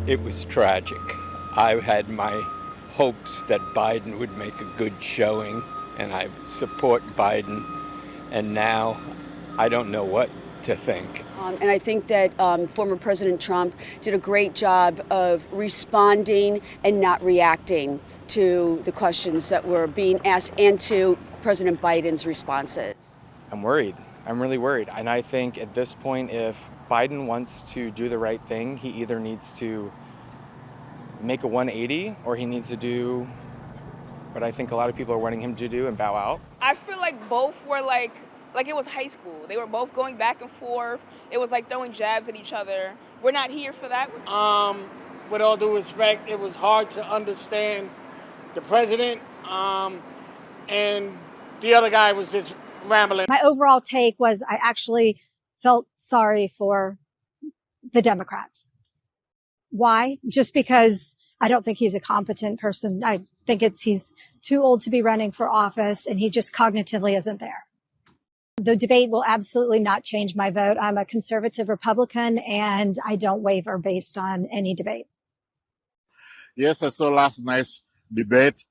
It was tragic. I had my hopes that Biden would make a good showing, and I support Biden. And now I don't know what to think. And I think that former President Trump did a great job of responding and not reacting to the questions that were being asked and to President Biden's responses. I'm worried. I'm really worried. And I think at this point, if Biden wants to do the right thing, he either needs to make a 180 or he needs to do what I think a lot of people are wanting him to do and bow out. I feel like both were like it was high school. They were both going back and forth. It was like throwing jabs at each other. We're not here for that. With all due respect, it was hard to understand the president, and the other guy was just rambling. My overall take was I actually felt sorry for the Democrats. Why? Just because I don't think he's a competent person. I think he's too old to be running for office, and he just cognitively isn't there. The debate will absolutely not change my vote. I'm a conservative Republican, and I don't waver based on any debate. Yes, I saw last night's debate,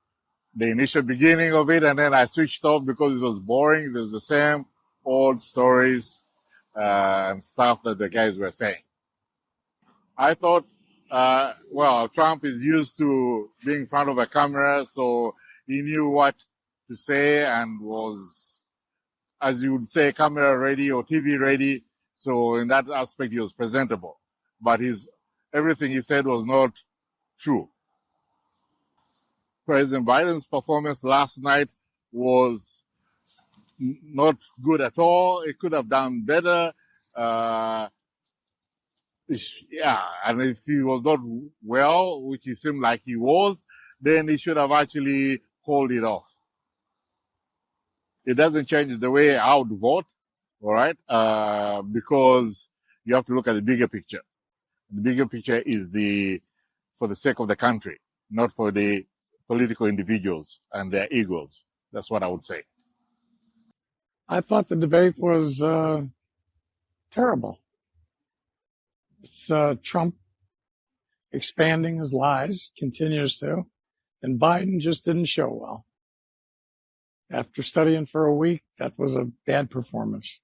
the initial beginning of it, and then I switched off because it was boring. It was the same old stories and stuff that the guys were saying. I thought, Trump is used to being in front of a camera, so he knew what to say and was, as you would say, camera ready or TV ready. So in that aspect, he was presentable. But everything he said was not true. President Biden's performance last night was not good at all. It could have done better. And if he was not well, which he seemed like he was, then he should have actually called it off. It doesn't change the way I would vote, all right? Because you have to look at the bigger picture. The bigger picture is for the sake of the country, not for the political individuals and their egos. That's what I would say. I thought the debate was terrible. It's Trump expanding his lies, continues to, and Biden just didn't show well. After studying for a week, that was a bad performance.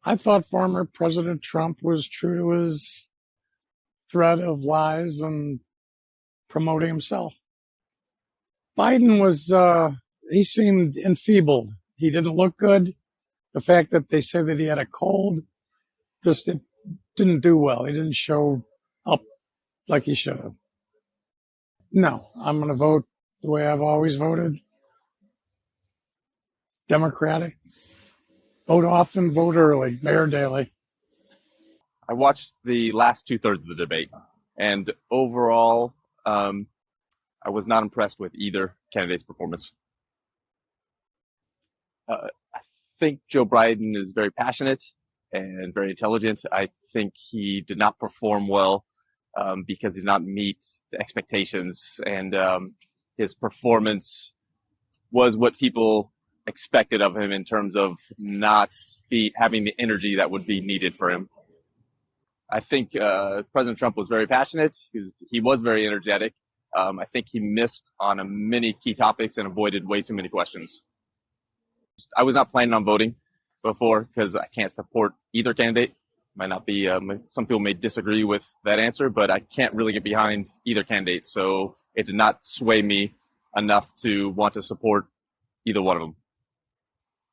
I thought former President Trump was true to his thread of lies and promoting himself. Biden he seemed enfeebled. He didn't look good. The fact that they say that he had a cold, it didn't do well. He didn't show up like he should have. No, I'm going to vote the way I've always voted. Democratic. Vote often, vote early. Mayor Daley. I watched the last 2/3 of the debate, and overall, I was not impressed with either candidate's performance. I think Joe Biden is very passionate and very intelligent. I think he did not perform well because he did not meet the expectations, and his performance was what people expected of him in terms of not having the energy that would be needed for him. I think President Trump was very passionate. He was very energetic. I think he missed on many key topics and avoided way too many questions. I was not planning on voting before because I can't support either candidate. Might not be, some people may disagree with that answer, but I can't really get behind either candidate. So it did not sway me enough to want to support either one of them.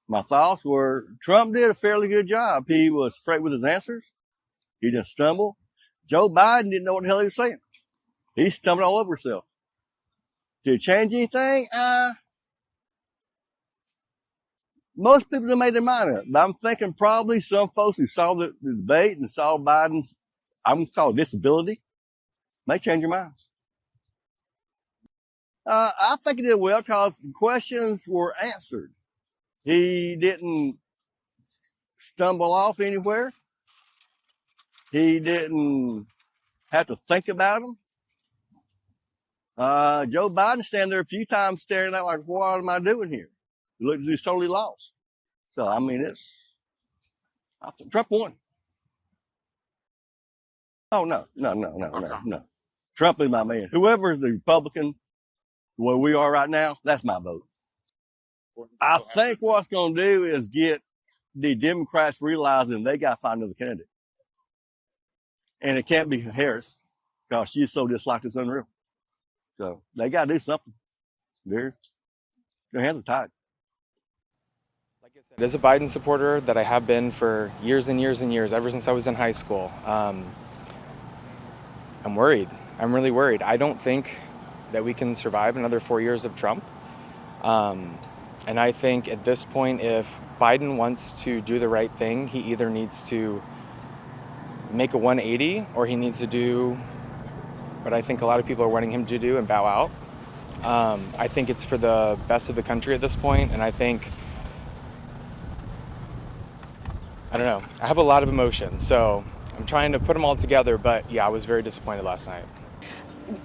My thoughts were Trump did a fairly good job. He was straight with his answers. He didn't stumble. Joe Biden didn't know what the hell he was saying. He stumbled all over himself. Did it change anything? Most people have made their mind up. But I'm thinking probably some folks who saw the debate and saw Biden's, I'm going to call it disability, may change your minds. I think he did well because the questions were answered. He didn't stumble off anywhere. He didn't have to think about them. Joe Biden standing there a few times staring out like, what am I doing here? He looked, he's totally lost. So, I mean, I think Trump won. Oh, no. Trump is my man. Whoever is the Republican, where we are right now, that's my vote. I think what's going to do is get the Democrats realizing they got to find another candidate. And it can't be Harris because she's so disliked it's unreal. So they got to do something. Their hands are tied. Like I said, as a Biden supporter that I have been for years and years and years, ever since I was in high school, I'm worried. I'm really worried. I don't think that we can survive another 4 years of Trump. And I think at this point, if Biden wants to do the right thing, he either needs to make a 180 or he needs to do what I think a lot of people are wanting him to do and bow out. I think it's for the best of the country at this point, and I think, I don't know, I have a lot of emotions, so I'm trying to put them all together, but yeah, I was very disappointed last night.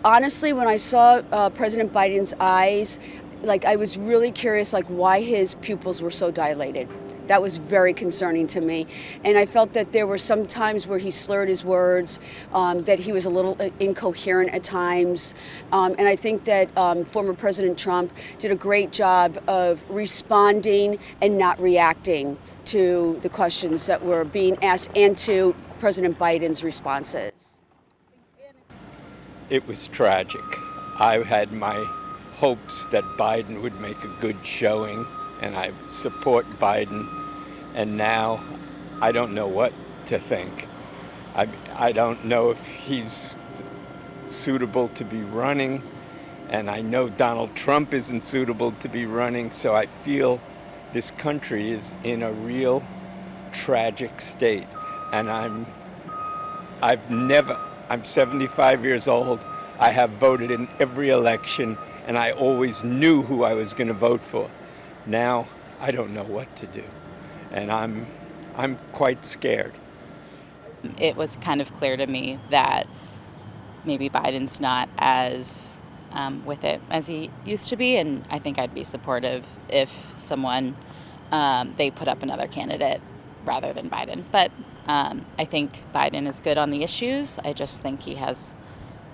Honestly, when I saw President Biden's eyes, I was really curious, why his pupils were so dilated. That was very concerning to me. And I felt that there were some times where he slurred his words, that he was a little incoherent at times. And I think that former President Trump did a great job of responding and not reacting to the questions that were being asked and to President Biden's responses. It was tragic. I had my hopes that Biden would make a good showing, and I support Biden. And now I don't know what to think. I don't know if he's suitable to be running, and I know Donald Trump isn't suitable to be running, so I feel this country is in a real tragic state. And I'm 75 years old. I have voted in every election, and I always knew who I was going to vote for. Now I don't know what to do, and I'm quite scared. It was kind of clear to me that maybe Biden's not as with it as he used to be, and I think I'd be supportive if someone they put up another candidate rather than Biden. But I think Biden is good on the issues. I just think he has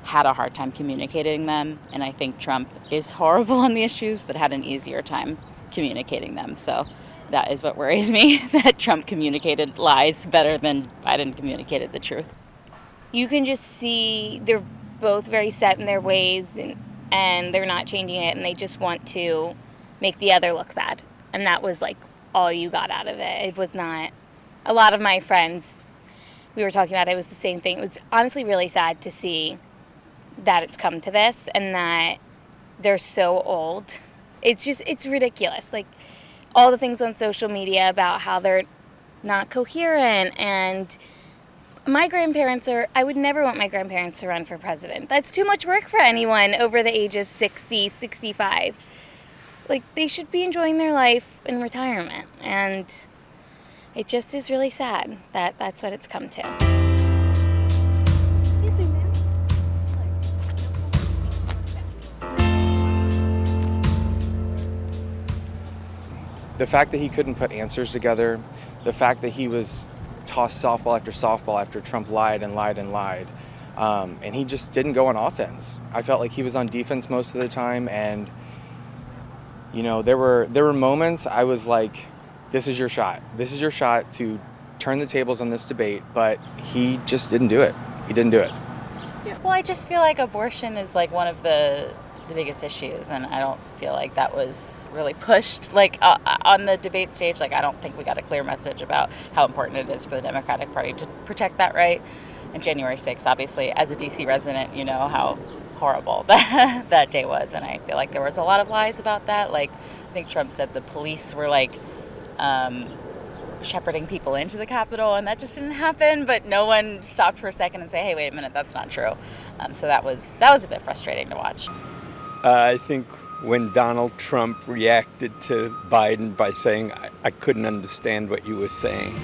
had a hard time communicating them, and I think Trump is horrible on the issues but had an easier time communicating them. So that is what worries me, that Trump communicated lies better than Biden communicated the truth. You can just see they're both very set in their ways, and they're not changing it, and they just want to make the other look bad. And that was all you got out of it. It was not. A lot of my friends, we were talking about it, was the same thing. It was honestly really sad to see that it's come to this and that they're so old. It's ridiculous. All the things on social media about how they're not coherent, and my grandparents I would never want my grandparents to run for president. That's too much work for anyone over the age of 60, 65. They should be enjoying their life in retirement, and it just is really sad that that's what it's come to. The fact that he couldn't put answers together, the fact that he was tossed softball after Trump lied and lied and lied, and he just didn't go on offense. I felt like he was on defense most of the time, and there were moments I was like, this is your shot. This is your shot to turn the tables on this debate, but he just didn't do it. He didn't do it. Yeah. Well, I just feel like abortion is one of the biggest issues, and I don't feel like that was really pushed on the debate stage. I don't think we got a clear message about how important it is for the Democratic Party to protect that right. And January 6th, obviously, as a DC resident, you know how horrible that day was, and I feel like there was a lot of lies about that. I think Trump said the police were shepherding people into the Capitol, and that just didn't happen. But no one stopped for a second and say, "Hey, wait a minute, that's not true." So that was a bit frustrating to watch. I think when Donald Trump reacted to Biden by saying, I couldn't understand what you were saying,